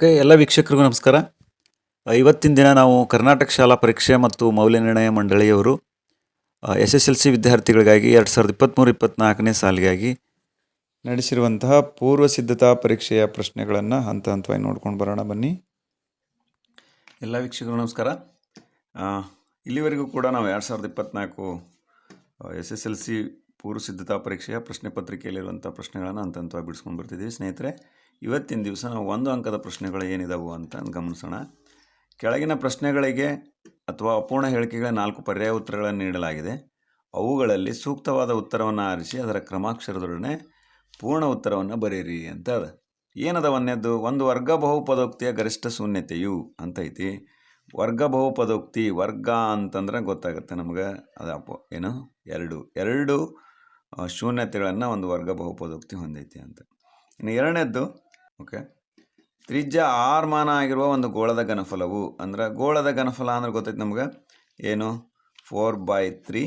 Okay, ಎಲ್ಲ ವೀಕ್ಷಕರಿಗೂ ನಮಸ್ಕಾರ. ಇವತ್ತಿನ ದಿನ ನಾವು ಕರ್ನಾಟಕ ಶಾಲಾ ಪರೀಕ್ಷೆ ಮತ್ತು ಮೌಲ್ಯನಿರ್ಣಯ ಮಂಡಳಿಯವರು SSLC ವಿದ್ಯಾರ್ಥಿಗಳಿಗಾಗಿ 2023-24ನೇ ಸಾಲಿಗಾಗಿ ನಡೆಸಿರುವಂತಹ ಪೂರ್ವ ಸಿದ್ಧತಾ ಪರೀಕ್ಷೆಯ ಪ್ರಶ್ನೆಗಳನ್ನು ಹಂತ ಹಂತವಾಗಿ ನೋಡ್ಕೊಂಡು ಬರೋಣ ಬನ್ನಿ. ಎಲ್ಲ ವೀಕ್ಷಕರು ನಮಸ್ಕಾರ. ಇಲ್ಲಿವರೆಗೂ ಕೂಡ ನಾವು 2024 SSLC ಪೂರ್ವ ಸಿದ್ಧತಾ ಪರೀಕ್ಷೆಯ ಪ್ರಶ್ನೆ ಪತ್ರಿಕೆಯಲ್ಲಿರುವಂಥ ಪ್ರಶ್ನೆಗಳನ್ನು ಹಂತ ಹಂತವಾಗಿ ಬಿಡಿಸ್ಕೊಂಡು ಬರ್ತಿದ್ದೀವಿ. ಸ್ನೇಹಿತರೆ, ಇವತ್ತಿನ ದಿವಸ ನಾವು 1 ಅಂಕದ ಪ್ರಶ್ನೆಗಳು ಏನಿದಾವು ಅಂತ ಗಮನಿಸೋಣ. ಕೆಳಗಿನ ಪ್ರಶ್ನೆಗಳಿಗೆ ಅಥವಾ ಅಪೂರ್ಣ ಹೇಳಿಕೆಗಳ 4 ಪರ್ಯಾಯ ಉತ್ತರಗಳನ್ನು ನೀಡಲಾಗಿದೆ. ಅವುಗಳಲ್ಲಿ ಸೂಕ್ತವಾದ ಉತ್ತರವನ್ನು ಆರಿಸಿ ಅದರ ಕ್ರಮಾಕ್ಷರದೊಡನೆ ಪೂರ್ಣ ಉತ್ತರವನ್ನು ಬರೆಯಿರಿ ಅಂತ ಅದ. ಏನದ ಒಂದೇದ್ದು? ಒಂದು ವರ್ಗ ಬಹುಪದೋಕ್ತಿಯ ಗರಿಷ್ಠ ಶೂನ್ಯತೆಯು ಅಂತ ಐತಿ. ವರ್ಗ ಬಹುಪದೋಕ್ತಿ, ವರ್ಗ ಅಂತಂದ್ರೆ ಗೊತ್ತಾಗುತ್ತೆ ನಮ್ಗೆ, ಅದು ಏನು ಎರಡು ಶೂನ್ಯತೆಗಳನ್ನು ಒಂದು ವರ್ಗ ಬಹುಪದೋಕ್ತಿ ಹೊಂದೈತಿ ಅಂತ. ಇನ್ನು ಎರಡನೇದ್ದು, ಓಕೆ, ತ್ರಿಜ್ಯ r ಮಾನ ಆಗಿರುವ ಒಂದು ಗೋಳದ ಘನಫಲವು, ಅಂದ್ರೆ ಗೋಳದ ಘನಫಲ ಅಂದ್ರೆ ಗೊತ್ತೈತಿ ನಮ್ಗೆ, ಏನು 4/3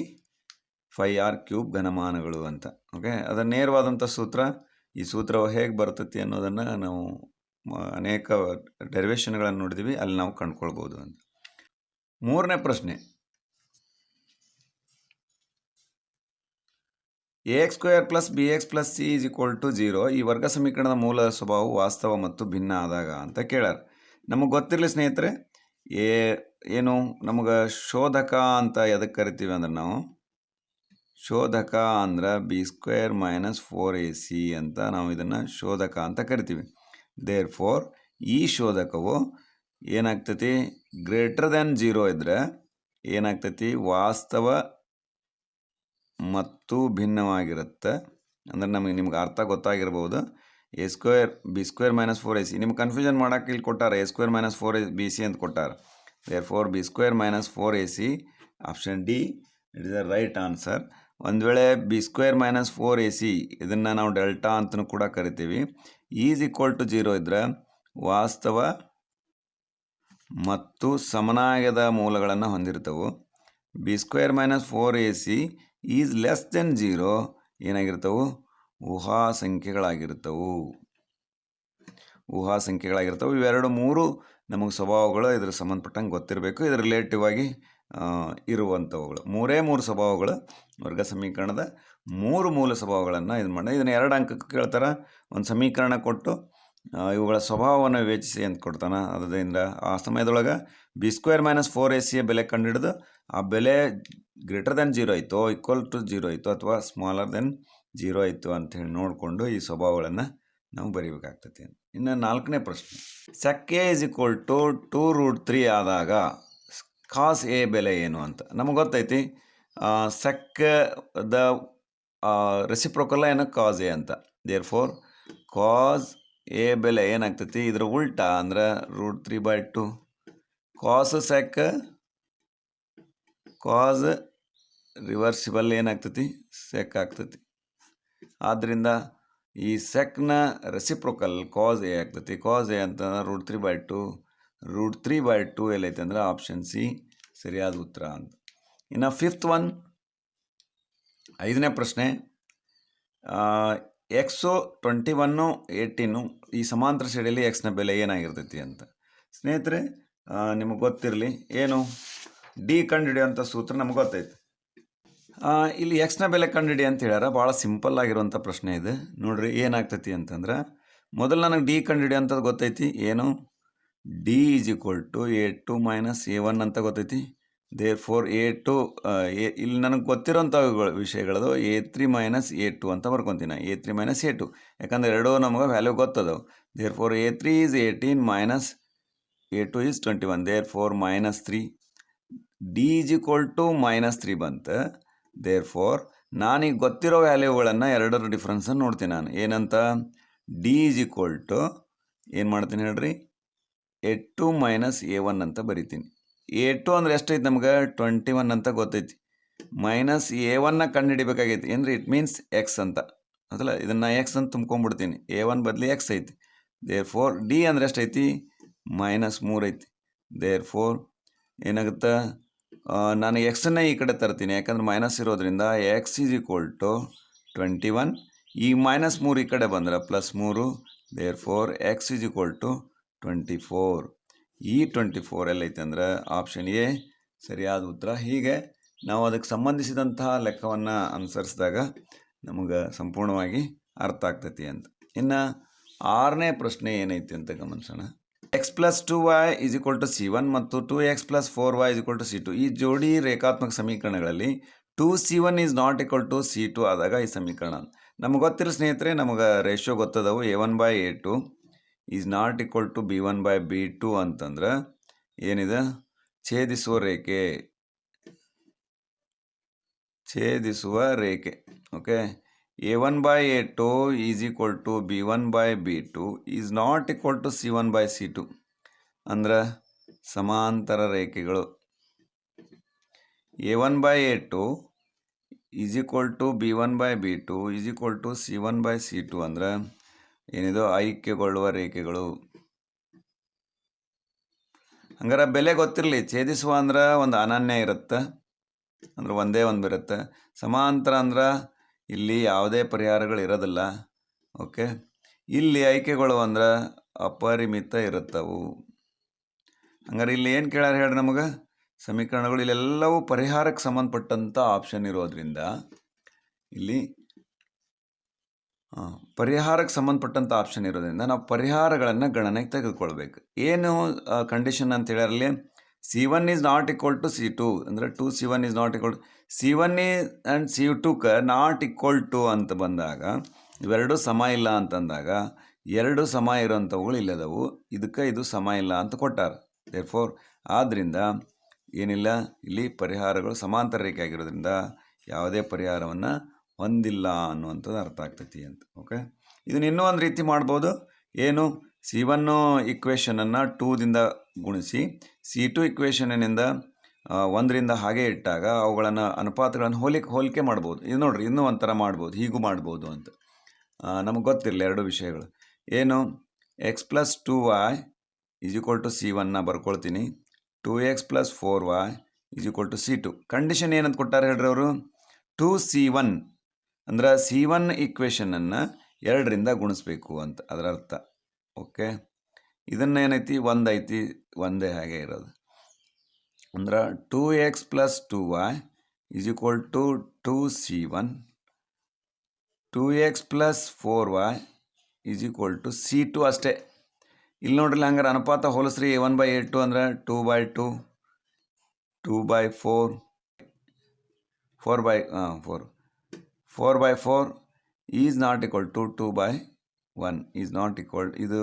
5r³ ಘನಮಾನಗಳು ಅಂತ. ಓಕೆ, ಅದರ ನೇರವಾದಂಥ ಸೂತ್ರ, ಈ ಸೂತ್ರವು ಹೇಗೆ ಬರ್ತೈತಿ ಅನ್ನೋದನ್ನು ನಾವು ಅನೇಕ ಡೆರಿವೇಷನ್ಗಳನ್ನು ನೋಡಿದ್ದೀವಿ, ಅಲ್ಲಿ ನಾವು ಕಂಡುಕೊಳ್ಬೋದು ಅಂತ. ಮೂರನೇ ಪ್ರಶ್ನೆ, ax² + bx + c = 0 ಈ ವರ್ಗ ಸಮೀಕರಣದ ಮೂಲ ಸ್ವಭಾವವು ವಾಸ್ತವ ಮತ್ತು ಭಿನ್ನ ಆದಾಗ ಅಂತ ಕೇಳ್ಯಾರ. ನಮಗೆ ಗೊತ್ತಿರಲಿ ಸ್ನೇಹಿತರೆ, ಏನು ನಮಗೆ ಶೋಧಕ ಅಂತ ಎದಕ್ಕೆ ಕರಿತೀವಿ ಅಂದ್ರೆ, ನಾವು ಶೋಧಕ ಅಂದ್ರೆ b² - 4ac ಅಂತ ನಾವು ಇದನ್ನು ಶೋಧಕ ಅಂತ ಕರಿತೀವಿ. ದೇರ್ಫೋರ್ ಈ ಶೋಧಕವು ಏನಾಗ್ತೈತಿ, >0 ಇದ್ರೆ ಏನಾಗ್ತೈತಿ, ವಾಸ್ತವ ಮತ್ತು ಭಿನ್ನವಾಗಿರುತ್ತೆ. ಅಂದ್ರೆ ನಿಮ್ಗೆ ಅರ್ಥ ಗೊತ್ತಾಗಿರ್ಬೋದು. b² - 4ac, ನಿಮ್ಗೆ ಕನ್ಫ್ಯೂಷನ್ ಮಾಡೋಕೆ ಇಲ್ಲಿ ಕೊಟ್ಟಾರೆ, a² - 4bc ಅಂತ ಕೊಟ್ಟಾರೆ. Therefore b² - 4ac option D it is the right answer. ಒಂದು ವೇಳೆ b² - 4ac ಇದನ್ನು ನಾವು ಡೆಲ್ಟಾ ಅಂತಲೂ ಕೂಡ ಕರಿತೀವಿ. = 0 ಇದ್ರೆ ವಾಸ್ತವ ಮತ್ತು ಸಮನಾಗದ ಮೂಲಗಳನ್ನು ಹೊಂದಿರ್ತವು. b² - 4ac <0 ಏನಾಗಿರ್ತವು, ಊಹಾ ಸಂಖ್ಯೆಗಳಾಗಿರ್ತವು. ಇವೆರಡು ಮೂರು ನಮಗೆ ಸ್ವಭಾವಗಳು ಇದ್ರ ಸಂಬಂಧಪಟ್ಟಂಗೆ ಗೊತ್ತಿರಬೇಕು. ಇದು ರಿಲೇಟಿವ್ ಆಗಿ ಇರುವಂಥವುಗಳು. ಮೂರು ಸ್ವಭಾವಗಳು, ವರ್ಗ ಸಮೀಕರಣದ 3 ಮೂಲ ಸ್ವಭಾವಗಳನ್ನು ಇದು ಮಾಡಿ, ಇದನ್ನು 2 ಅಂಕಕ್ಕೆ ಕೇಳ್ತಾರೆ. ಒಂದು ಸಮೀಕರಣ ಕೊಟ್ಟು ಇವುಗಳ ಸ್ವಭಾವವನ್ನು ವಿವೇಚಿಸಿ ಅಂತ ಕೊಡ್ತಾನೆ. ಅದರಿಂದ ಆ ಸಮಯದೊಳಗೆ b² - 4ac ಬೆಲೆ ಕಂಡುಹಿಡಿದು ಆ ಬೆಲೆ <0 ಆಯಿತೋ, = 0 ಆಯಿತು, ಅಥವಾ <0 ಆಯಿತು ಅಂತ ಹೇಳಿ ನೋಡಿಕೊಂಡು ಈ ಸ್ವಭಾವಗಳನ್ನು ನಾವು ಬರೀಬೇಕಾಗ್ತೈತಿ. ಇನ್ನು 4ನೇ ಪ್ರಶ್ನೆ, sec a = 2√3 ಆದಾಗ cos a ಬೆಲೆ ಏನು ಅಂತ ನಮಗೆ ಗೊತ್ತೈತಿ. sec ದ ರೆಸಿಪ್ರೊಕಲ್ ಏನು, cos a ಅಂತ. ದೇರ್ಫೋರ್ cos a ಬೆಲೆ ಏನಾಗ್ತೈತಿ, ಇದ್ರ ಉಲ್ಟಾ ಅಂದ್ರೆ √3/2. cos sec cos ರಿವರ್ಸಿಬಲ್ ಏನಾಗ್ತೈತಿ, sec ಆಗ್ತೈತಿ. ಆದ್ದರಿಂದ ಈ ಸೆಕ್ನ ರೆಸಿಪ್ರೊಕಲ್ cos a ಆಗ್ತೈತಿ. cos a ಅಂತ √3/2. √3/2 ಎಲ್ಲೈತೆ ಅಂದ್ರೆ ಆಪ್ಷನ್ ಸಿ ಸರಿಯಾದ ಉತ್ತರ ಅಂತ. ಇನ್ನು 5th ಒನ್, 5ನೇ ಪ್ರಶ್ನೆ, x 21 18 ಈ ಸಮಾಂತರ ಶ್ರೇಣಿಯಲ್ಲಿ ಎಕ್ಸ್ನ ಬೆಲೆ ಏನಾಗಿರ್ತೈತಿ ಅಂತ. ಸ್ನೇಹಿತರೆ, ನಿಮಗೆ ಗೊತ್ತಿರಲಿ, ಏನು ಡಿ ಕಂಡುಹಿಡಿಯುವಂಥ ಸೂತ್ರ ನಮ್ಗೆ ಗೊತ್ತೈತಿ. ಇಲ್ಲಿ ಎಕ್ಸ್ನ ಬೆಲೆ ಕಂಡುಹಿಡಿ ಅಂತ ಹೇಳ್ಯಾರ. ಭಾಳ ಸಿಂಪಲ್ ಆಗಿರುವಂಥ ಪ್ರಶ್ನೆ ಇದು. ನೋಡ್ರಿ ಏನಾಗ್ತೈತಿ ಅಂತಂದ್ರೆ, ಮೊದಲು ನನಗೆ ಡಿ ಕಂಡುಹಿಡಿಯೋಂಥದ್ದು ಗೊತ್ತೈತಿ. ಏನು, d = a2 - a1 ಅಂತ ಗೊತ್ತೈತಿ. ದೇರ್ಫೋರ್ a2 ಇಲ್ಲಿ ನನಗೆ ಗೊತ್ತಿರೋಂಥ ವಿಷಯಗಳದು a3 - a2 ಅಂತ ಬರ್ಕೊತೀನಿ. a3 - a2 ಯಾಕಂದ್ರೆ ಎರಡೂ ನಮಗೆ ವ್ಯಾಲ್ಯೂ ಗೊತ್ತದವು. Therefore a3 = 18 - a2 = 21. Therefore -3. d = -3 ಬಂತು. ದೇರ್ಫೋರ್ ನಾನೀಗ ಗೊತ್ತಿರೋ ವ್ಯಾಲ್ಯೂಗಳನ್ನು ಎರಡರ ಡಿಫ್ರೆನ್ಸನ್ನು ನೋಡ್ತೀನಿ ನಾನು. ಏನಂತ, d = ಏನು ಮಾಡ್ತೀನಿ ಹೇಳ್ರಿ, a2 - a1 ಅಂತ ಬರಿತೀನಿ. a2 ಅಂದ್ರೆ ಎಷ್ಟೈತಿ ನಮ್ಗೆ, 21 ಅಂತ ಗೊತ್ತೈತಿ. -a1ನ ಕಂಡು ಹಿಡಿಬೇಕಾಗೈತಿ. ಏನ್ರಿ, ಇಟ್ ಮೀನ್ಸ್ ಎಕ್ಸ್ ಅಂತ ಅದಲ್ಲ. ಇದನ್ನು ಎಕ್ಸ್ ಅಂತ ತುಂಬ್ಕೊಂಡ್ಬಿಡ್ತೀನಿ. a1 ಬದಲಿ ಎಕ್ಸ್ ಐತಿ. ದೇರ್ಫೋರ್ ಡಿ ಅಂದ್ರೆ ಎಷ್ಟೈತಿ, -3 ಐತಿ. ದೇರ್ಫೋರ್ ಏನಾಗುತ್ತೆ, ನಾನು ಎಕ್ಸನ್ನೇ ಈ ಕಡೆ ತರ್ತೀನಿ, ಯಾಕಂದ್ರೆ ಮೈನಸ್ ಇರೋದ್ರಿಂದ. x = 21. ಈ -3 ಈ ಕಡೆ ಬಂದ್ರೆ +3. Therefore x = 24. ಈ 24 ಎಲ್ಲೈತೆ ಅಂದ್ರೆ ಆಪ್ಷನ್ ಎ ಸರಿಯಾದ ಉತ್ತರ. ಹೀಗೆ ನಾವು ಅದಕ್ಕೆ ಸಂಬಂಧಿಸಿದಂತಹ ಲೆಕ್ಕವನ್ನು ಅನುಸರಿಸಿದಾಗ ನಮಗೆ ಸಂಪೂರ್ಣವಾಗಿ ಅರ್ಥ ಆಗ್ತೈತಿ ಅಂತ. ಇನ್ನು 6ನೇ ಪ್ರಶ್ನೆ ಏನೈತಿ ಅಂತ ಗಮನಿಸೋಣ. x + 2y = c1 ಮತ್ತು 2x + 4y = c2. ಈ ಜೋಡಿ ರೇಖಾತ್ಮಕ ಸಮೀಕರಣಗಳಲ್ಲಿ 2c1 = c2 ಆದಾಗ ಈ ಸಮೀಕರಣ ನಮಗೆ ಗೊತ್ತಿರೋ ಸ್ನೇಹಿತರೆ, ನಮಗೆ ರೇಷಿಯೋ ಗೊತ್ತದವು. a1/a2 = b1/b2 ಅಂತಂದ್ರೆ ಏನಿದೆ, ಛೇದಿಸುವ ರೇಖೆ. ಓಕೆ, a1/a2 = b1/b2 = c1/c2 ಅಂದ್ರೆ ಸಮಾಂತರ ರೇಖೆಗಳು. a1/a2 = b1/b2 = c1/c2 ಅಂದ್ರೆ ಏನಿದು, ಐಕ್ಯಗೊಳ್ಳುವ ರೇಖೆಗಳು. ಹಂಗಾರೆ ಬೆಲೆ ಗೊತ್ತಿರಲಿ. ಛೇದಿಸುವ ಅಂದ್ರೆ ಒಂದು ಅನನ್ಯ ಇರುತ್ತೆ, ಅಂದ್ರೆ ಒಂದೇ ಒಂದು ಇರುತ್ತೆ. ಸಮಾಂತರ ಅಂದ್ರೆ ಇಲ್ಲಿ ಯಾವುದೇ ಪರಿಹಾರಗಳು ಇರೋದಿಲ್ಲ. ಓಕೆ, ಇಲ್ಲಿ ಐಕ್ಯಗಳು ಅಂದ್ರೆ ಅಪರಿಮಿತ ಇರುತ್ತವು. ಹಂಗಾರೆ ಇಲ್ಲಿ ಏನು ಕೇಳ್ಯಾರ ಹೇಳ್ರಿ ನಮಗೆ, ಸಮೀಕರಣಗಳು ಇಲ್ಲೆಲ್ಲವೂ ಪರಿಹಾರಕ್ಕೆ ಸಂಬಂಧಪಟ್ಟಂಥ ಆಪ್ಷನ್ ಇರೋದ್ರಿಂದ ಇಲ್ಲಿ ಪರಿಹಾರಕ್ಕೆ ಸಂಬಂಧಪಟ್ಟಂಥ ಆಪ್ಷನ್ ಇರೋದ್ರಿಂದ ನಾವು ಪರಿಹಾರಗಳನ್ನು ಗಣನೆಗೆ ತೆಗೆದುಕೊಳ್ಬೇಕು. ಏನು ಕಂಡೀಷನ್ ಅಂತ ಹೇಳಿರಲ್ಲಿ, c1 = c2 ಅಂದರೆ 2c1 = c1 ಆ್ಯಂಡ್ c2ಕ್ಕೆ ≠ ಅಂತ ಬಂದಾಗ, ಇವೆರಡೂ ಸಮ ಇಲ್ಲ ಅಂತಂದಾಗ, ಎರಡು ಸಮ ಇರೋಂಥವುಗಳು ಇಲ್ಲದವು, ಇದಕ್ಕೆ ಇದು ಸಮ ಇಲ್ಲ ಅಂತ ಕೊಟ್ಟಾರ. ದೇರ್ಫೋರ್ ಆದ್ದರಿಂದ ಏನಿಲ್ಲ, ಇಲ್ಲಿ ಪರಿಹಾರಗಳು ಸಮಾಂತರ ರೇಖೆ ಆಗಿರೋದ್ರಿಂದ ಯಾವುದೇ ಪರಿಹಾರವನ್ನು ಹೊಂದಿಲ್ಲ ಅನ್ನುವಂಥದ್ದು ಅರ್ಥ ಆಗ್ತೈತಿ ಅಂತ. ಓಕೆ, ಇದನ್ನ ಇನ್ನೂ ಒಂದು ರೀತಿ ಮಾಡ್ಬೋದು. ಏನು, c1 ಇಕ್ವೇಷನನ್ನು 2ದಿಂದ ಗುಣಿಸಿ c2 ಇಕ್ವೇಷನಿಂದ 1ರಿಂದ ಹಾಗೆ ಇಟ್ಟಾಗ ಅವುಗಳನ್ನು ಅನುಪಾತಗಳನ್ನು ಹೋಲಿಕೆ ಮಾಡ್ಬೋದು. ಇದು ನೋಡ್ರಿ, ಇನ್ನೂ ಒಂಥರ ಮಾಡ್ಬೋದು, ಹೀಗೂ ಮಾಡ್ಬೋದು ಅಂತ. ನಮಗೆ ಗೊತ್ತಿರಲಿ ಎರಡು ವಿಷಯಗಳು. ಏನು, x + 2y = c1 ಬರ್ಕೊಳ್ತೀನಿ, 2x + 4y = c2. Condition ಏನಂತ ಕೊಟ್ಟಾರೆ ಹೇಳ್ರಿ ಅವರು, 2c1 ಅಂದ್ರೆ c1 ಇಕ್ವೇಷನನ್ನು 2ರಿಂದ ಗುಣಿಸ್ಬೇಕು ಅಂತ ಅದರ ಅರ್ಥ. ಓಕೆ, ಇದನ್ನೇನೈತಿ, 1 ಐತಿ, ಒಂದೇ ಹಾಗೆ ಇರೋದು. ಅಂದ್ರೆ 2x + 2y = 2c1, 2x + 4y = c2 ಅಷ್ಟೇ. ಇಲ್ಲಿ ನೋಡ್ರಿ, ಹಂಗಾರೆ ಅನುಪಾತ ಹೋಲಿಸ್ರಿ. a1/a2 ಅಂದ್ರೆ 2/2, 2/4, 4/4 is not equal to 2/1 is not equal, ಇದು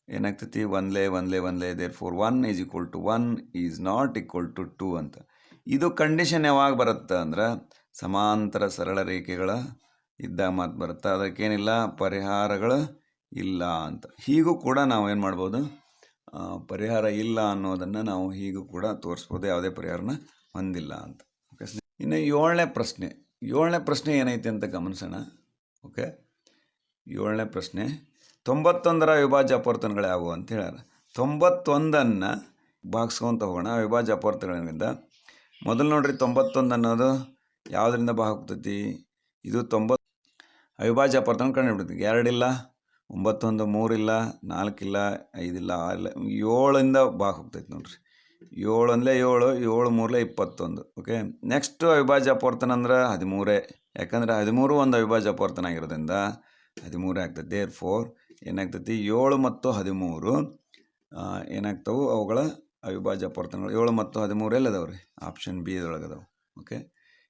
ಏನಾಗ್ತೈತಿ, ಒಂದೇ therefore 1 = 1 is not equal to 2 ಅಂತ. ಇದು ಕಂಡೀಷನ್ ಯಾವಾಗ ಬರುತ್ತೆ ಅಂದ್ರೆ ಸಮಾಂತರ ಸರಳ ರೇಖೆಗಳ ಇದ್ದಾಗ ಮಾತು ಬರುತ್ತೆ. ಅದಕ್ಕೇನಿಲ್ಲ, ಪರಿಹಾರಗಳು ಇಲ್ಲ ಅಂತ. ಹೀಗೂ ಕೂಡ ನಾವು ಏನು ಮಾಡ್ಬೋದು, ಪರಿಹಾರ ಇಲ್ಲ ಅನ್ನೋದನ್ನು ನಾವು ಹೀಗೂ ಕೂಡ ತೋರಿಸ್ಬೋದು, ಯಾವುದೇ ಪರಿಹಾರನ ಹೊಂದಿಲ್ಲ ಅಂತ. ಓಕೆ, ಇನ್ನು 7ನೇ ಪ್ರಶ್ನೆ ಏನೈತೆ ಅಂತ ಗಮನಿಸೋಣ. ಓಕೆ, 7ನೇ ಪ್ರಶ್ನೆ, 91ರ ಅವಿಭಾಜ್ಯ ಅಪವರ್ತನಗಳು ಯಾವುವು ಅಂತ ಹೇಳ್ಯಾರ. 91ನ್ನು ಭಾಗಿಸ್ಕೊಂತ ಹೋಗೋಣ. ಅವಿಭಾಜ್ಯ ಅಪವರ್ತನಗಳಿಂದ ಮೊದಲು ನೋಡ್ರಿ, 91 ಅನ್ನೋದು ಯಾವುದರಿಂದ ಭಾಗ ಹೋಗ್ತೈತಿ, ಇದು 90 ಅವಿಭಾಜ್ಯ ಅಪವರ್ತನ ಕಂಡುಹಿಡ್ತೀವಿ. 2 ಇಲ್ಲ, 9 1 3 ಇಲ್ಲ, 4 ಇಲ್ಲ, 5 ಇಲ್ಲ, 6 ಇಲ್ಲ, 7ರಿಂದ ಭಾಗ ಹೋಗ್ತೈತಿ ನೋಡ್ರಿ. 7 ಅಂದರೆ 7, 7 3 21. ಓಕೆ, ನೆಕ್ಸ್ಟ್ ಅವಿಭಾಜ್ಯ ಅಪವರ್ತನ ಅಂದ್ರೆ 13, ಯಾಕಂದರೆ 13 ಒಂದು ಅವಿಭಾಜ್ಯ ಅಪವರ್ತನ ಆಗಿರೋದ್ರಿಂದ 13 ಆಗ್ತದೆ. ದೇರ್ಫೋರ್ ಏನಾಗ್ತೈತಿ, 7 ಮತ್ತು 13 ಏನಾಗ್ತವೆ, ಅವುಗಳ ಅವಿಭಾಜ್ಯ ಅಪವರ್ತನಗಳು. 7 ಮತ್ತು 13 ಎಲ್ಲದವ್ರಿ, ಆಪ್ಷನ್ ಬಿ ಇದರೊಳಗದವು. ಓಕೆ,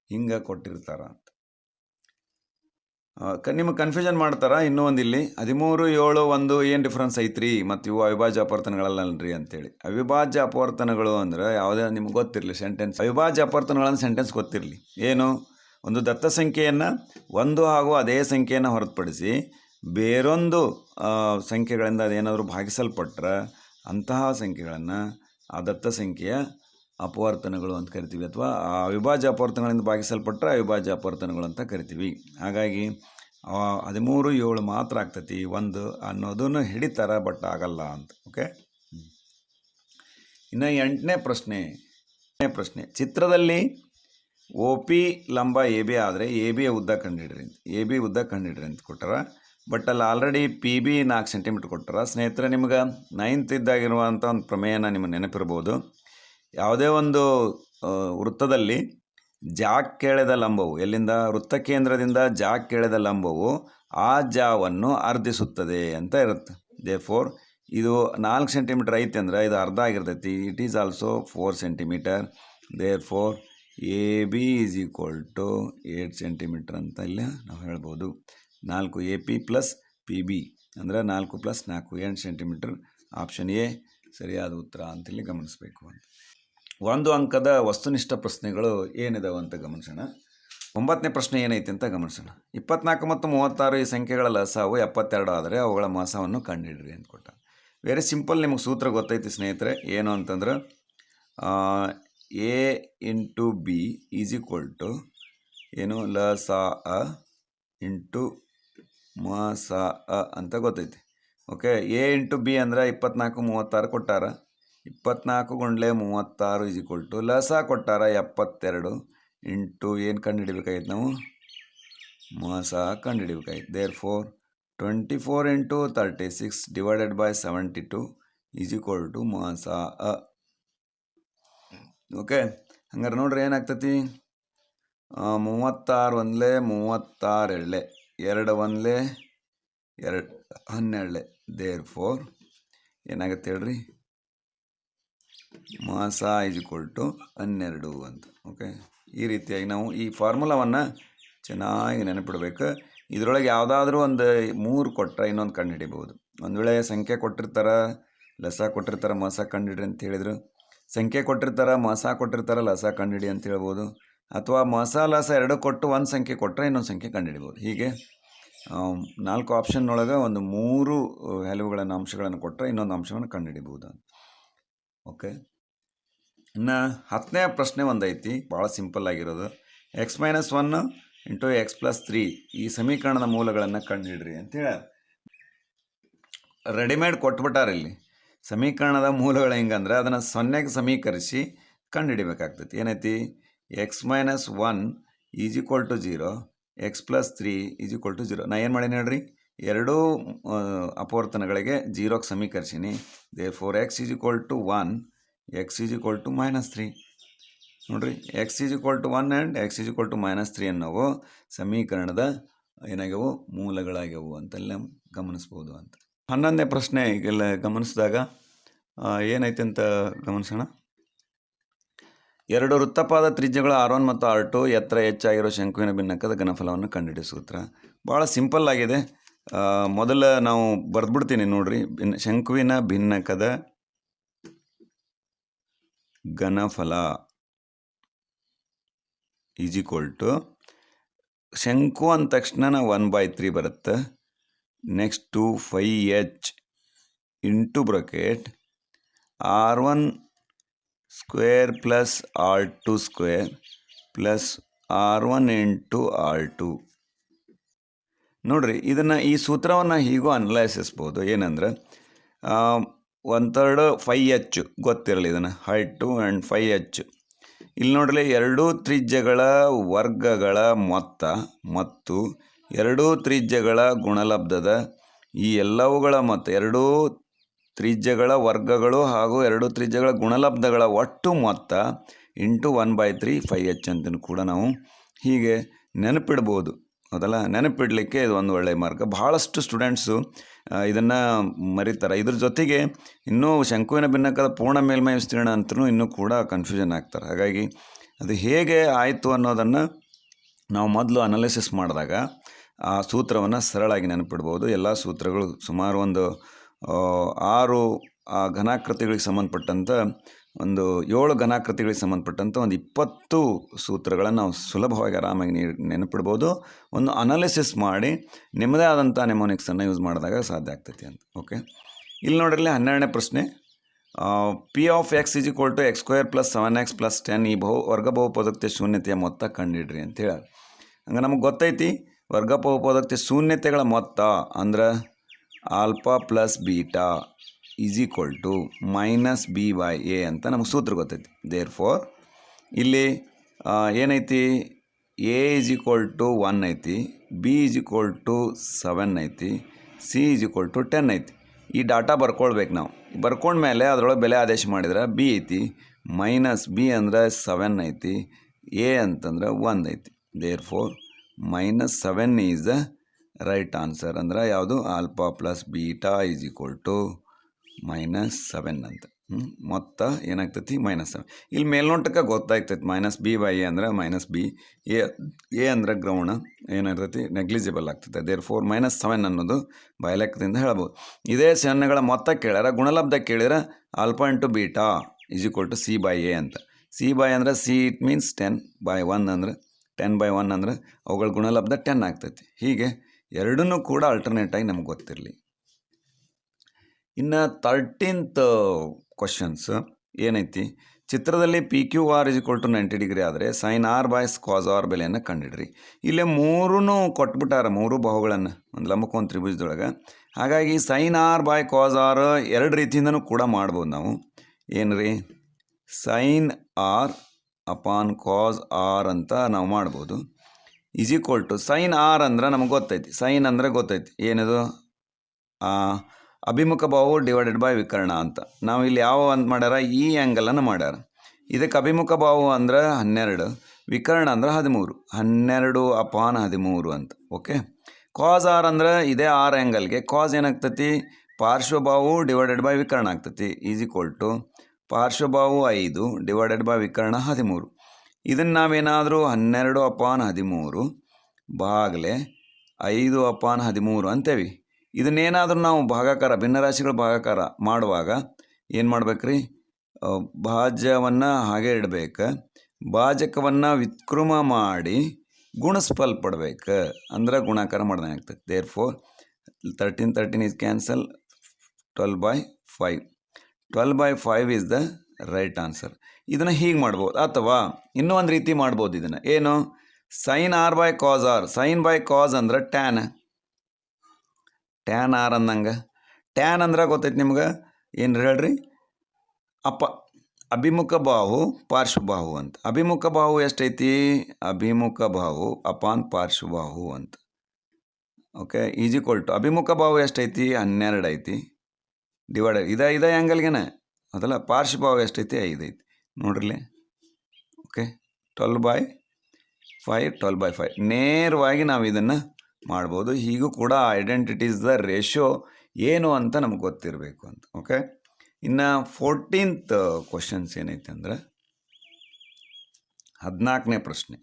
ಹಿಂಗೆ ಕೊಟ್ಟಿರ್ತಾರ ಅಂತ ನಿಮಗೆ ಕನ್ಫ್ಯೂಷನ್ ಮಾಡ್ತಾರ. ಇನ್ನೂ ಒಂದು ಇಲ್ಲಿ 13, 7, 1 ಏನು ಡಿಫ್ರೆನ್ಸ್ ಐತ್ರಿ, ಮತ್ತು ಇವು ಅವಿಭಾಜ್ಯ ಅಪವರ್ತನಗಳಲ್ಲನ್ರಿ ಅಂತೇಳಿ. ಅವಿಭಾಜ್ಯ ಅಪವರ್ತನಗಳು ಅಂದ್ರೆ ಯಾವುದೇ ನಿಮ್ಗೆ ಗೊತ್ತಿರಲಿ ಸೆಂಟೆನ್ಸ್, ಅವಿಭಾಜ್ಯ ಅಪವರ್ತನಗಳನ್ನು ಸೆಂಟೆನ್ಸ್ ಗೊತ್ತಿರಲಿ. ಏನು, ಒಂದು ದತ್ತ ಸಂಖ್ಯೆಯನ್ನು ಒಂದು ಹಾಗೂ ಅದೇ ಸಂಖ್ಯೆಯನ್ನು ಹೊರತುಪಡಿಸಿ ಬೇರೊಂದು ಸಂಖ್ಯೆಗಳಿಂದ ಅದೇನಾದರೂ ಭಾಗಿಸಲ್ಪಟ್ರೆ ಅಂತಹ ಸಂಖ್ಯೆಗಳನ್ನು ಆ ದತ್ತ ಸಂಖ್ಯೆಯ ಅಪವರ್ತನಗಳು ಅಂತ ಕರಿತೀವಿ, ಅಥವಾ ಆ ಅವಿಭಾಜ್ಯ ಅಪವರ್ತನಗಳಿಂದ ಭಾಗಿಸಲ್ಪಟ್ಟರೆ ಅವಿಭಾಜ್ಯ ಅಪವರ್ತನಗಳು ಅಂತ ಕರಿತೀವಿ. ಹಾಗಾಗಿ 13, 7 ಮಾತ್ರ ಆಗ್ತೈತಿ, 1 ಅನ್ನೋದನ್ನು ಹಿಡಿತಾರೆ, ಬಟ್ ಆಗಲ್ಲ ಅಂತ. ಓಕೆ, ಇನ್ನು 8ನೇ ಪ್ರಶ್ನೆ, ಚಿತ್ರದಲ್ಲಿ OP ಲಂಬ AB ಆದರೆ AB ಉದ್ದ ಕಂಡುಹಿಡ್ರಿ ಅಂತ ಕೊಟ್ಟಾರ. ಬಟ್ ಅಲ್ಲಿ ಆಲ್ರೆಡಿ ಪಿ ಬಿ 4 ಸೆಂಟಿಮೀಟ್ರ್ ಕೊಟ್ಟಾರ. ಸ್ನೇಹಿತರೆ, ನಿಮ್ಗೆ 9th ಇದ್ದಾಗಿರುವಂಥ ಒಂದು ಪ್ರಮೇಯನ ನಿಮಗೆ ನೆನಪಿರ್ಬೋದು. ಯಾವುದೇ ಒಂದು ವೃತ್ತದಲ್ಲಿ ಜಾಕ್ಕೆಳೆದ ಲಂಬವು, ಎಲ್ಲಿಂದ ವೃತ್ತ ಕೇಂದ್ರದಿಂದ ಜಾಕ್ಕೆಳೆದ ಲಂಬವು ಆ ಜಾವನ್ನು ಅರ್ಧಿಸುತ್ತದೆ ಅಂತ ಇರುತ್ತೆ. ದೇರ್ಫೋರ್ ಇದು 4 ಸೆಂಟಿಮೀಟ್ರ್ ಐತೆ ಅಂದ್ರೆ ಇದು ಅರ್ಧ ಆಗಿರ್ತೈತಿ. It is also 4 centimetre. Therefore A B is equal to 8 centimetre ಅಂತ ಇಲ್ಲಿ ನಾವು ಹೇಳ್ಬೋದು. 4 A P plus P B ಅಂದರೆ 4 + 4 8 ಸೆಂಟಿಮೀಟ್ರ್. ಆಪ್ಷನ್ ಎ ಸರಿಯಾದ ಉತ್ತರ ಅಂತೇಳಿ ಗಮನಿಸಬೇಕು ಅಂತ. ಒಂದು ಅಂಕದ ವಸ್ತುನಿಷ್ಠ ಪ್ರಶ್ನೆಗಳು ಏನಿದಾವೆ ಅಂತ ಗಮನಿಸೋಣ. 9ನೇ ಪ್ರಶ್ನೆ ಏನೈತಿ ಅಂತ ಗಮನಿಸೋಣ. 24 ಮತ್ತು 36 ಈ ಸಂಖ್ಯೆಗಳ ಲಸಾವು 72 ಆದರೆ ಅವುಗಳ ಮಾಸವನ್ನು ಕಂಡುಹಿಡ್ರಿ ಅಂತ ಕೊಟ್ಟ. ವೆರಿ ಸಿಂಪಲ್, ನಿಮಗೆ ಸೂತ್ರ ಗೊತ್ತೈತಿ ಸ್ನೇಹಿತರೆ. ಏನು ಅಂತಂದ್ರೆ A into B is equal to ಏನು ಲಸಾ ಅ ಇಂಟು ಮಾಸಾ ಅ ಅಂತ ಗೊತ್ತೈತಿ. ಓಕೆ, ಎ ಇಂಟು ಬಿ ಅಂದರೆ 24 36 ಕೊಟ್ಟಾರ. 24 × 36 ಈಸ್ ಈಕ್ವಲ್ ಟು ಲಸ ಕೊಟ್ಟಾರ 72 ಇಂಟು ಏನು ಕಂಡು ಹಿಡಿಬೇಕಾಗಿತ್ತು ನಾವು ಮಾಸ ಕಂಡು ಹಿಡಿಬೇಕಾಗಿತ್ತು. Therefore 24 × 36 divided by 72 is equal to ಮಾಸ ಅ. ಓಕೆ, ಹಂಗಾರೆ ನೋಡ್ರಿ ಏನಾಗ್ತೈತಿ. 36 1 36 2 2 1 2 12. ದೇರ್ಫೋರ್ ಏನಾಗುತ್ತೆ ಹೇಳ್ರಿ, ಮಾಸ ಈಸ್ ಈಕ್ವಲ್ ಟು 12 ಅಂತ. ಓಕೆ, ಈ ರೀತಿಯಾಗಿ ನಾವು ಈ ಫಾರ್ಮುಲಾವನ್ನು ಚೆನ್ನಾಗಿ ನೆನಪಿಡ್ಬೇಕು. ಇದರೊಳಗೆ ಯಾವುದಾದ್ರೂ ಒಂದು 3 ಕೊಟ್ಟರೆ ಇನ್ನೊಂದು ಕಂಡು ಹಿಡಿಬೋದು. ಒಂದು ವೇಳೆ ಸಂಖ್ಯೆ ಕೊಟ್ಟಿರ್ತಾರೆ, ಲಸ ಕೊಟ್ಟಿರ್ತಾರೆ, ಮಾಸ ಕಂಡುಹಿಡ್ರಿ ಅಂತ ಹೇಳಿದ್ರು. ಸಂಖ್ಯೆ ಕೊಟ್ಟಿರ್ತಾರೆ, ಮಾಸ ಕೊಟ್ಟಿರ್ತಾರೆ, ಲಸ ಕಂಡುಹಿಡಿ ಅಂತ ಹೇಳ್ಬೋದು. ಅಥವಾ ಮಾಸ ಲಸ ಎರಡು ಕೊಟ್ಟು ಒಂದು ಸಂಖ್ಯೆ ಕೊಟ್ಟರೆ ಇನ್ನೊಂದು ಸಂಖ್ಯೆ ಕಂಡುಹಿಡಿಬೋದು. ಹೀಗೆ 4 ಆಪ್ಷನ್ನೊಳಗೆ ಒಂದು 3 ವ್ಯಾಲ್ಯೂಗಳನ್ನು ಅಂಶಗಳನ್ನು ಕೊಟ್ಟರೆ ಇನ್ನೊಂದು ಅಂಶವನ್ನು ಕಂಡುಹಿಡಿಬೋದು. ಓಕೆ, ಇನ್ನು 10ನೇ ಪ್ರಶ್ನೆ ಒಂದೈತಿ, ಭಾಳ ಸಿಂಪಲ್ ಆಗಿರೋದು. x - 1 ಇಂಟು x + 3 ಈ ಸಮೀಕರಣದ ಮೂಲಗಳನ್ನು ಕಂಡುಹಿಡ್ರಿ ಅಂತ ಹೇಳ. ರೆಡಿಮೇಡ್ ಕೊಟ್ಬಿಟ್ಟಾರ ಇಲ್ಲಿ. ಸಮೀಕರಣದ ಮೂಲಗಳು ಹೆಂಗಂದ್ರೆ ಅದನ್ನು 0ಗೆ ಸಮೀಕರಿಸಿ ಕಂಡುಹಿಡಿಬೇಕಾಗ್ತೈತಿ. ಏನೈತಿ, x - 1 is equal to 0, x + 3 is equal to 0. ನಾ ಏನು ಮಾಡೀನಿ ಹೇಳ್ರಿ, ಎರಡೂ ಅಪವರ್ತನಗಳಿಗೆ 0ಗೆ ಸಮೀಕರಿಸೀನಿ. Therefore x is equal to 1, x is equal to -3. ನೋಡಿರಿ, x is equal to 1 and x is equal to -3 ಅನ್ನೋವು ಸಮೀಕರಣದ ಏನಾಗ್ಯವು, ಮೂಲಗಳಾಗ್ಯವು ಅಂತೆಲ್ಲ ಗಮನಿಸ್ಬೋದು ಅಂತ. 11ನೇ ಪ್ರಶ್ನೆ ಈಗೆಲ್ಲ ಗಮನಿಸಿದಾಗ ಏನೈತೆ ಅಂತ ಗಮನಿಸೋಣ. 2 ವೃತ್ತಪಾದ ತ್ರಿಜ್ಯಗಳು R1 ಮತ್ತು R2 ಎತ್ತರ ಹೆಚ್ಚಾಗಿರೋ ಶಂಕುವಿನ ಭಿನ್ನಕದ ಘನಫಲವನ್ನು ಕಂಡುಹಿಡಿಯೋ ಸೂತ್ರ. ಭಾಳ ಸಿಂಪಲ್ ಆಗಿದೆ. ಮೊದಲ ನಾವು ಬರೆದ್ಬಿಡ್ತೀನಿ ನೋಡ್ರಿ. ಶಂಕುವಿನ ಭಿನ್ನಕದ ಘನಫಲ ಈಸ್ ಈಕ್ವಲ್ ಟು ಶಂಕು ಅಂದ ತಕ್ಷಣ 1/3 ಬರುತ್ತೆ. Next 5h into bracket R1 square plus R2 square plus R1 into R2. ನೋಡ್ರಿ, ಇದನ್ನು ಈ ಸೂತ್ರವನ್ನು ಹೀಗೂ ಅನಲೈಸಿಸ್ಬೋದು. ಏನಂದ್ರೆ 1/3 5h ಗೊತ್ತಿರಲಿ, ಇದನ್ನು ಹೈಟು ಆ್ಯಂಡ್ 5h. ಇಲ್ಲಿ ನೋಡ್ರಿ, ಎರಡೂ ತ್ರಿಜ್ಯಗಳ ವರ್ಗಗಳ ಮೊತ್ತ ಮತ್ತು ಎರಡೂ ತ್ರಿಜ್ಯಗಳ ಗುಣಲಬ್ಧದ ಈ ಎಲ್ಲವುಗಳ ಮೊತ್ತ, ಎರಡೂ ತ್ರಿಜ್ಯಗಳ ವರ್ಗಗಳು ಹಾಗೂ ಎರಡೂ ತ್ರಿಜ್ಯಗಳ ಗುಣಲಬ್ಧಗಳ ಒಟ್ಟು ಮೊತ್ತ ಇಂಟು 1/3 5h ಅಂತಲೂ ಕೂಡ ನಾವು ಹೀಗೆ ನೆನಪಿಡ್ಬೋದು. ಹೌದಲ್ಲ, ನೆನಪಿಡಲಿಕ್ಕೆ ಇದು ಒಂದು ಒಳ್ಳೆಯ ಮಾರ್ಗ. ಭಾಳಷ್ಟು ಸ್ಟೂಡೆಂಟ್ಸು ಇದನ್ನು ಮರೀತಾರೆ. ಇದ್ರ ಜೊತೆಗೆ ಇನ್ನೂ ಶಂಕುವಿನ ಭಿನ್ನಕದ ಪೂರ್ಣ ಮೇಲ್ಮೈ ವಿಸ್ತೀರ್ಣ ಅಂತಲೂ ಇನ್ನೂ ಕೂಡ ಕನ್ಫ್ಯೂಷನ್ ಆಗ್ತಾರೆ. ಹಾಗಾಗಿ ಅದು ಹೇಗೆ ಆಯಿತು ಅನ್ನೋದನ್ನು ನಾವು ಮೊದಲು ಅನಾಲಿಸಿಸ್ ಮಾಡಿದಾಗ ಆ ಸೂತ್ರವನ್ನು ಸರಳಾಗಿ ನೆನಪಿಡ್ಬೋದು. ಎಲ್ಲ ಸೂತ್ರಗಳು ಸುಮಾರು ಒಂದು 6 ಘನಾಕೃತಿಗಳಿಗೆ ಸಂಬಂಧಪಟ್ಟಂಥ ಒಂದು 7 ಘನಾಕೃತಿಗಳಿಗೆ ಸಂಬಂಧಪಟ್ಟಂಥ ಒಂದು 20 ಸೂತ್ರಗಳನ್ನು ನಾವು ಸುಲಭವಾಗಿ ಆರಾಮಾಗಿ ನೆನಪಿಡ್ಬೋದು. ಒಂದು ಅನಾಲಿಸಿಸ್ ಮಾಡಿ ನಿಮ್ಮದೇ ಆದಂಥ ನೆಮೋನಿಕ್ಸನ್ನು ಯೂಸ್ ಮಾಡಿದಾಗ ಸಾಧ್ಯ ಆಗ್ತೈತಿ ಅಂತ. ಓಕೆ, ಇಲ್ಲಿ ನೋಡ್ರಲ್ಲಿ 12ನೇ ಪ್ರಶ್ನೆ. P of x is equal to x² + 7x + 10 ಈ ವರ್ಗ ಬಹುಪದೋಕ್ತಿಯ ಶೂನ್ಯತೆಯ ಮೊತ್ತ ಕಂಡುಹಿಡ್ರಿ ಅಂತ ಹೇಳಿ. ಹಂಗೆ ನಮಗೆ ಗೊತ್ತೈತಿ ವರ್ಗ ಬಹುಪದೋಕ್ತಿಯ ಶೂನ್ಯತೆಗಳ ಮೊತ್ತ ಅಂದ್ರೆ alpha plus beta is equal to -b/a ಅಂತ ನಮಗೆ ಸೂತ್ರ ಗೊತ್ತೈತಿ. ದೇರ್ಫೋರ್ ಇಲ್ಲಿ ಏನೈತಿ, ಎ ಈಸ್ ಈಕ್ವಲ್ ಟು 1 ಐತಿ, ಬಿ ಈಸ್ ಈಕ್ವಲ್ ಟು 7 ಐತಿ, ಸಿ ಈಸ್ ಈಕ್ವಲ್ ಟು 10 ಐತಿ. ಈ ಡಾಟಾ ಬರ್ಕೊಳ್ಬೇಕು ನಾವು. ಬರ್ಕೊಂಡ್ಮೇಲೆ ಅದರೊಳಗೆ ಬೆಲೆ ಆದೇಶ ಮಾಡಿದ್ರೆ ಬಿ ಐತಿ, ಮೈನಸ್ ಬಿ ಅಂದರೆ 7 ಐತಿ, ಎ ಅಂತಂದ್ರೆ 1 ಐತಿ. Therefore -7 is the right answer. ಅಂದ್ರೆ ಯಾವುದು? Alpha plus beta is equal to -7 ಅಂತ. ಮೊತ್ತ ಏನಾಗ್ತೈತಿ? -7. ಇಲ್ಲಿ ಮೇಲ್ನೋಟಕ್ಕೆ ಗೊತ್ತಾಗ್ತೈತಿ -b/a ಅಂದರೆ -b, ಎ ಅಂದರೆ ಗ್ರೌಂಡ್ ಏನಾಗ್ತೈತಿ? ನೆಗ್ಲಿಜಿಬಲ್ ಆಗ್ತೈತೆ. ದೇರ್ ಫೋರ್ -7 ಅನ್ನೋದು ಬಾಯಲೆಕ್ಕದಿಂದ ಹೇಳ್ಬೋದು. ಇದೇ ಸೆನ್ನೆಗಳ ಮೊತ್ತ ಕೇಳ್ಯಾರ, ಗುಣಲಬ್ಧ ಕೇಳಿದ್ರೆ alpha into beta is equal to c/a ಅಂತ. c/a ಅಂದರೆ c ಇಟ್ ಮೀನ್ಸ್ 10/1 ಅಂದರೆ 10/1 ಅಂದರೆ ಅವುಗಳ ಗುಣಲಬ್ಧ 10 ಆಗ್ತೈತಿ. ಹೀಗೆ ಎರಡನ್ನೂ ಕೂಡ ಆಲ್ಟರ್ನೇಟಾಗಿ ನಮ್ಗೆ ಗೊತ್ತಿರಲಿ. ಇನ್ನು 13th ಕ್ವಶನ್ಸ್ ಏನೈತಿ? ಚಿತ್ರದಲ್ಲಿ P Q R is equal to 90 degree ಆದರೆ sine R by cos R ಬೆಲೆಯನ್ನು ಕಂಡಿಡ್ರಿ. ಇಲ್ಲೇ ಮೂರೂ ಕೊಟ್ಬಿಟ್ಟಾರ, ಮೂರು ಬಾಹುಗಳನ್ನು ಒಂದು ಲಂಬಕ ಒಂದು ತ್ರಿಭುಜದೊಳಗೆ. ಹಾಗಾಗಿ sine R by cos R ಎರಡು ರೀತಿಯಿಂದನೂ ಕೂಡ ಮಾಡ್ಬೋದು ನಾವು. ಏನು ರೀ? Sine R upon cos R ಅಂತ ನಾವು ಮಾಡ್ಬೋದು. Is equal to sine R ಅಂದ್ರೆ ನಮಗೆ ಗೊತ್ತೈತಿ, ಸೈನ್ ಅಂದರೆ ಗೊತ್ತೈತಿ ಏನದು? ಅಭಿಮುಖ ಬಾಹು ಡಿವೈಡೆಡ್ ಬೈ ವಿಕರ್ಣ ಅಂತ. ನಾವು ಇಲ್ಲಿ ಯಾವ ಅಂತ ಮಾಡ್ಯಾರ? ಈ ಆ್ಯಂಗಲನ್ನು ಮಾಡ್ಯಾರ. ಇದಕ್ಕೆ ಅಭಿಮುಖ ಬಾಹು ಅಂದ್ರೆ 12, ವಿಕರ್ಣ ಅಂದ್ರೆ 13, 12/13 ಅಂತ. ಓಕೆ. ಕಾಸ್ ಆರ್ ಅಂದ್ರೆ ಇದೇ ಆರ್ ಆ್ಯಂಗಲ್ಗೆ ಕಾಸ್ ಏನಾಗ್ತೈತಿ? ಪಾರ್ಶ್ವಬಾಹು ಡಿವೈಡೆಡ್ ಬೈ ವಿಕರ್ಣ ಆಗ್ತೈತಿ. ಈಸ್ ಈಕ್ವಲ್ ಟು ಪಾರ್ಶ್ವಬಾಹು 5 ಡಿವೈಡೆಡ್ ಬೈ ವಿಕರ್ಣ 13. ಇದನ್ನು ನಾವೇನಾದರೂ 12/13 ಭಾಗಲೆ 5/13 ಅಂತೇವಿ. ಇದನ್ನೇನಾದರೂ ನಾವು ಭಾಗಾಕಾರ, ಭಿನ್ನರಾಶಿಗಳ ಭಾಗಾಕಾರ ಮಾಡುವಾಗ ಏನು ಮಾಡ್ಬೇಕ್ರಿ? ಭಾಜ್ಯವನ್ನು ಹಾಗೆ ಇಡಬೇಕು, ಭಾಜಕವನ್ನು ವಿಕೃಮ ಮಾಡಿ ಗುಣಿಸ್ಪಲ್ಪಡ್ಬೇಕು, ಅಂದ್ರೆ ಗುಣಾಕಾರ ಮಾಡ್ದಂಗೆ ಆಗ್ತೈತೆ. Therefore 13 is cancel, 12/5. 12/5 is the right answer. ಇದನ್ನು ಹೀಗೆ ಮಾಡ್ಬೋದು. ಅಥವಾ ಇನ್ನೂ ಒಂದು ರೀತಿ ಮಾಡ್ಬೋದು ಇದನ್ನು. ಏನು? Sine R by cos R. Sine by cos ಅಂದ್ರೆ ಟ್ಯಾನ್ ಆರ್ ಅಂದಂಗೆ. ಟ್ಯಾನ್ ಅಂದ್ರೆ ಗೊತ್ತೈತಿ ನಿಮ್ಗೆ? ಏನು ಹೇಳ್ರಿ? ಅಭಿಮುಖ ಬಾಹು ಪಾರ್ಶ್ವಬಾಹು ಅಂತ. ಅಭಿಮುಖ ಬಾಹು ಎಷ್ಟೈತಿ? ಅಭಿಮುಖ ಬಾಹು ಅಪಾನ್ ಪಾರ್ಶ್ವಬಾಹು ಅಂತ. ಓಕೆ. ಈಸ್ ಈಕ್ವಲ್ ಟು ಅಭಿಮುಖ ಬಾಹು ಎಷ್ಟೈತಿ? 12 ಐತಿ ಡಿವೈಡೆಡ್ ಇದೇ ಆ್ಯಂಗಲ್ಗೆನೆ ಅದಲ್ಲ. ಪಾರ್ಶ್ವಬಾಹು ಎಷ್ಟೈತಿ? 5 ಐತಿ ನೋಡ್ರಿಲೆ. ಓಕೆ. 12/5 12/5 ನೇರವಾಗಿ ನಾವು ಇದನ್ನು ಮಾಡ್ಬೋದು. ಹೀಗೂ ಕೂಡ ಐಡೆಂಟಿಟೀಸ್ ದ ರೇಷಿಯೋ ಏನು ಅಂತ ನಮ್ಗೆ ಗೊತ್ತಿರಬೇಕು ಅಂತ. ಓಕೆ. ಇನ್ನು 14th ಕ್ವಶನ್ಸ್ ಏನೈತೆ ಅಂದ್ರೆ 14ನೇ ಪ್ರಶ್ನೆ.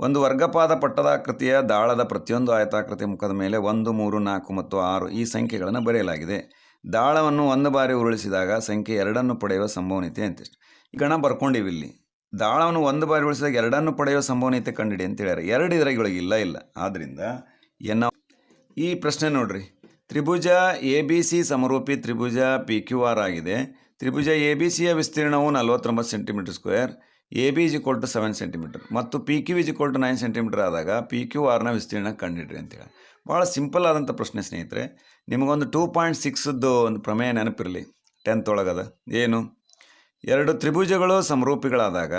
ಒಂದು ವರ್ಗಪಾದ ಪಟ್ಟದಾಕೃತಿಯ ದಾಳದ ಪ್ರತಿಯೊಂದು ಆಯತಾಕೃತಿಯ ಮುಖದ ಮೇಲೆ 1, 3, 4 ಮತ್ತು 6 ಈ ಸಂಖ್ಯೆಗಳನ್ನು ಬರೆಯಲಾಗಿದೆ. ದಾಳವನ್ನು ಒಂದು ಬಾರಿ ಉರುಳಿಸಿದಾಗ ಸಂಖ್ಯೆ 2 ಪಡೆಯುವ ಸಂಭವನೀಯತೆ ಅಂತಿಷ್ಟು. ಈ ಗಣ ಬರ್ಕೊಂಡಿವಿ ಇಲ್ಲಿ. ದಾಳವನ್ನು ಒಂದು ಬಾರಿ ಉಳಿಸಿದಾಗ 2 ಪಡೆಯುವ ಸಂಭವನೀಯತೆ ಕಂಡಿಡಿ ಅಂತ ಹೇಳ್ಯಾರ. 2 ಇದರೊಳಗೆ ಇಲ್ಲ. ಆದ್ದರಿಂದ ಈ ಪ್ರಶ್ನೆ ನೋಡ್ರಿ. ತ್ರಿಭುಜ ಎ ಬಿ ಸಿ ಸಮರೂಪಿ ತ್ರಿಭುಜ ಪಿ ಕ್ಯೂ ಆರ್ ಆಗಿದೆ. ತ್ರಿಭುಜ ಎ ಬಿ ಸಿಯ ವಿಸ್ತೀರ್ಣವು 49 centimetre, A B is equal to 7 centimetre ಮತ್ತು P Q is equal to 9 centimetre ಆದಾಗ ಪಿ ಕ್ಯೂ ಆರ್ನ ವಿಸ್ತೀರ್ಣ ಕಂಡಿಡ್ರಿ ಅಂತೇಳಿ. ಭಾಳ ಸಿಂಪಲ್ ಆದಂಥ ಪ್ರಶ್ನೆ ಸ್ನೇಹಿತರೆ. ನಿಮಗೊಂದು 2.6ದ್ದು ಒಂದು ಪ್ರಮೇಯ ನೆನಪಿರಲಿ. 10th ಒಳಗದ. ಏನು? 2 ತ್ರಿಭುಜಗಳು ಸಮರೂಪಿಗಳಾದಾಗ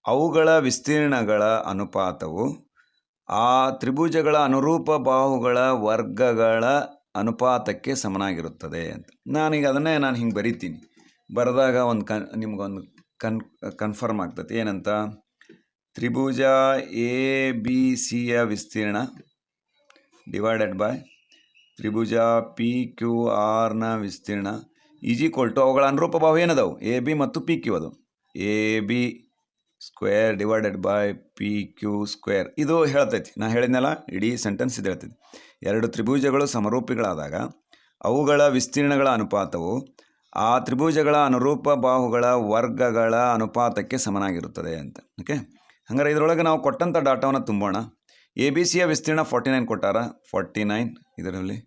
ಅವುಗಳ ವಿಸ್ತೀರ್ಣಗಳ ಅನುಪಾತವು ಆ ತ್ರಿಭುಜಗಳ ಅನುರೂಪ ಬಾಹುಗಳ ವರ್ಗಗಳ ಅನುಪಾತಕ್ಕೆ ಸಮನಾಗಿರುತ್ತದೆ ಅಂತ. ನಾನೀಗ ಅದನ್ನೇ ಹಿಂಗೆ ಬರಿತೀನಿ. ಬರೆದಾಗ ನಿಮ್ಗೊಂದು ಕನ್ಫರ್ಮ್ ಆಗ್ತದೆ. ಏನಂತ? ತ್ರಿಭುಜ ಎ ಬಿ ಸಿಯ ವಿಸ್ತೀರ್ಣ ಡಿವೈಡೆಡ್ ಬೈ ತ್ರಿಭುಜ ಪಿ ಕ್ಯೂ ಆರ್ನ ವಿಸ್ತೀರ್ಣ ಈಸ್ ಈಕ್ವಲ್ ಟು ಅವುಗಳ ಅನುರೂಪ ಬಾಹು ಏನದವು? ಎ ಬಿ ಮತ್ತು ಪಿ ಕ್ಯೂ. ಅದು A B square divided by P Q square. ಇದು ಹೇಳ್ತೈತಿ. ನಾ ಹೇಳಿದ್ನಲ್ಲ, ಇಡೀ ಸೆಂಟೆನ್ಸ್ ಇದು ಹೇಳ್ತೈತಿ. 2 ತ್ರಿಭುಜಗಳು ಸಮರೂಪಿಗಳಾದಾಗ ಅವುಗಳ ವಿಸ್ತೀರ್ಣಗಳ ಅನುಪಾತವು ಆ ತ್ರಿಭುಜಗಳ ಅನುರೂಪ ಬಾಹುಗಳ ವರ್ಗಗಳ ಅನುಪಾತಕ್ಕೆ ಸಮನಾಗಿರುತ್ತದೆ ಅಂತ. ಓಕೆ. ಹಂಗಾರೆ ಇದರೊಳಗೆ ನಾವು ಕೊಟ್ಟಂಥ ಡಾಟಾವನ್ನು ತುಂಬೋಣ. ಎ ಬಿ ಸಿಯ ವಿಸ್ತೀರ್ಣ 49 ಕೊಟ್ಟಾರ. 49 ಇದರಲ್ಲಿ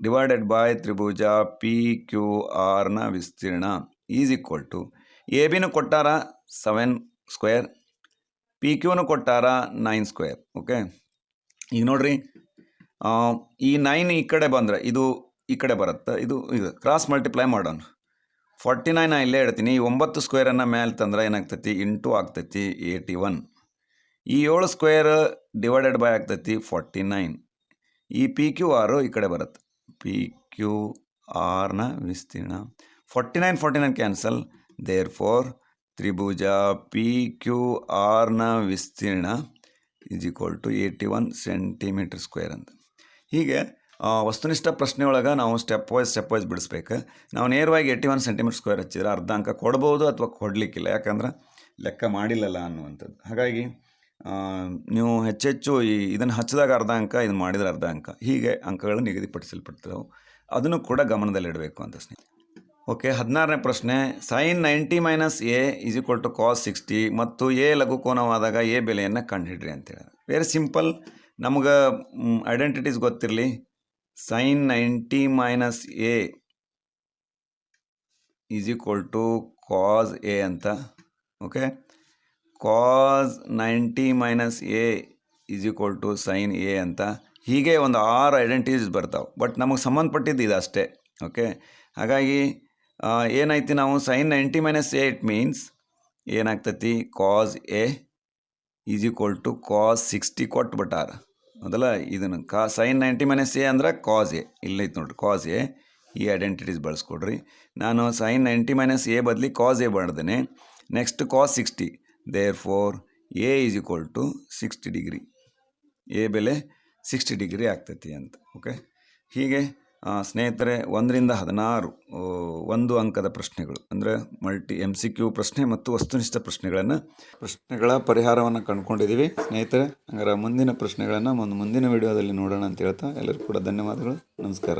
ಡಿವೈಡೆಡ್ ಬೈ ತ್ರಿಭುಜ ಪಿ ಕ್ಯೂ ಆರ್ನ ವಿಸ್ತೀರ್ಣ ಈಸ್ ಈಕ್ವಲ್ ಟು ಎ ಬಿನೂ ಕೊಟ್ಟಾರ 7 ಸ್ಕ್ವೇರ್, ಪಿ ಕ್ಯೂನು ಕೊಟ್ಟಾರ 9 ಸ್ಕ್ವೇರ್. ಓಕೆ. ಈಗ ನೋಡ್ರಿ, ಈ 9 ಈ ಕಡೆ ಬಂದರೆ ಇದು ಈ ಕಡೆ ಬರುತ್ತೆ. ಇದು ಕ್ರಾಸ್ ಮಲ್ಟಿಪ್ಲೈ ಮಾಡೋಣ. 49 ಇಲ್ಲೇ ಇಡ್ತೀನಿ. ಈ 9 ಸ್ಕ್ವೇರನ್ನು ಮೇಲೆ ತಂದ್ರೆ ಏನಾಗ್ತೈತಿ? ಇಂಟು ಆಗ್ತೈತಿ 81. ಈ 7 ಸ್ಕ್ವೇರ್ ಡಿವೈಡೆಡ್ ಬೈ ಆಗ್ತೈತಿ 49. ಈ ಪಿ ಕ್ಯೂ ಆರು ಈ ಕಡೆ ಬರುತ್ತೆ. ಪಿ ಕ್ಯೂ ಆರ್ನ ವಿಸ್ತೀರ್ಣ 49 ಕ್ಯಾನ್ಸಲ್. ದೇರ್ ಫೋರ್ ತ್ರಿಭುಜ ಪಿ ಕ್ಯೂ ಆರ್ನ ವಿಸ್ತೀರ್ಣ is equal to 81 centimetre square ಅಂತ. ಹೀಗೆ ವಸ್ತುನಿಷ್ಠ ಪ್ರಶ್ನೆ ಒಳಗೆ ನಾವು ಸ್ಟೆಪ್ ವೈಸ್ ಬಿಡಿಸ್ಬೇಕು. ನಾವು ನೇರವಾಗಿ 81 ಸೆಂಟಿಮೀಟರ್ ಸ್ಕ್ವೇರ್ ಹಚ್ಚಿದ್ರೆ ಅರ್ಧ ಅಂಕ ಕೊಡ್ಬೋದು ಅಥವಾ ಕೊಡಲಿಕ್ಕಿಲ್ಲ, ಯಾಕಂದ್ರೆ ಲೆಕ್ಕ ಮಾಡಿಲ್ಲಲ್ಲ ಅನ್ನುವಂಥದ್ದು. ಹಾಗಾಗಿ ನೀವು ಹೆಚ್ಚೆಚ್ಚು ಇದನ್ನು ಹಚ್ಚಿದಾಗ ಅರ್ಧ ಅಂಕ, ಇದು ಮಾಡಿದರೆ ಅರ್ಧ ಅಂಕ, ಹೀಗೆ ಅಂಕಗಳು ನಿಗದಿಪಡಿಸಲ್ಪಡ್ತವೆ. ಅದನ್ನು ಕೂಡ ಗಮನದಲ್ಲಿಡಬೇಕು ಅಂತ ಸ್ನೇಹಿತರೆ. ಓಕೆ, 16ನೇ ಪ್ರಶ್ನೆ. sin 90 - a is equal to cos 60 ಮತ್ತು ಎ ಲಘುಕೋನವಾದಾಗ ಎ ಬೆಲೆಯನ್ನು ಕಂಡುಹಿಡ್ರಿ ಅಂತೇಳಿ. Very simple. ನಮ್ಗೆ ಐಡೆಂಟಿಟೀಸ್ ಗೊತ್ತಿರಲಿ. sin 90 - a is equal to cos a ಅಂತ. Okay, cos 90 - a is equal to sin a ಅಂತ. ಹೀಗೆ ಒಂದು 6 ಐಡೆಂಟಿಟೀಸ್ ಬರ್ತಾವೆ. ಬಟ್ ನಮಗೆ ಸಂಬಂಧಪಟ್ಟಿದ್ದು ಇದು ಅಷ್ಟೇ. ಓಕೆ, ಹಾಗಾಗಿ ಏನೈತಿ, ನಾವು sin 90 - a ಇಟ್ ಮೀನ್ಸ್ ಏನಾಗ್ತೈತಿ, cos a is equal to cos 60 ಕೊಟ್ಬಿಟ್ಟಾರ. ಮೊದಲ ಇದನ್ನು sin 90 - a ಅಂದ್ರೆ cos a ಇಲ್ಲೈತೆ ನೋಡ್ರಿ, cos a. ಈ ಐಡೆಂಟಿಟೀಸ್ ಬಳಸ್ಕೊಡ್ರಿ. ನಾನು sin 90 - a ಬದಲಿ cos a ಬರ್ದೇನೆ. Next cos 60. Therefore a is equal to 60 degree. A ಬೆಲೆ 60 ಡಿಗ್ರಿ ಆಗ್ತೈತಿ ಅಂತ. ಓಕೆ, ಹೀಗೆ ಸ್ನೇಹಿತರೆ 1 ರಿಂದ 16 ಒಂದು ಅಂಕದ ಪ್ರಶ್ನೆಗಳು ಅಂದರೆ MCQ ಪ್ರಶ್ನೆ ಮತ್ತು ವಸ್ತುನಿಷ್ಠ ಪ್ರಶ್ನೆಗಳ ಪರಿಹಾರವನ್ನು ಕಂಡುಕೊಂಡಿದ್ದೀವಿ ಸ್ನೇಹಿತರೆ. ಹಂಗಾರೆ ಮುಂದಿನ ಪ್ರಶ್ನೆಗಳನ್ನು ಮುಂದಿನ ವಿಡಿಯೋದಲ್ಲಿ ನೋಡೋಣ ಅಂತ ಹೇಳ್ತಾ ಎಲ್ಲರಿಗೂ ಕೂಡ ಧನ್ಯವಾದಗಳು. ನಮಸ್ಕಾರ.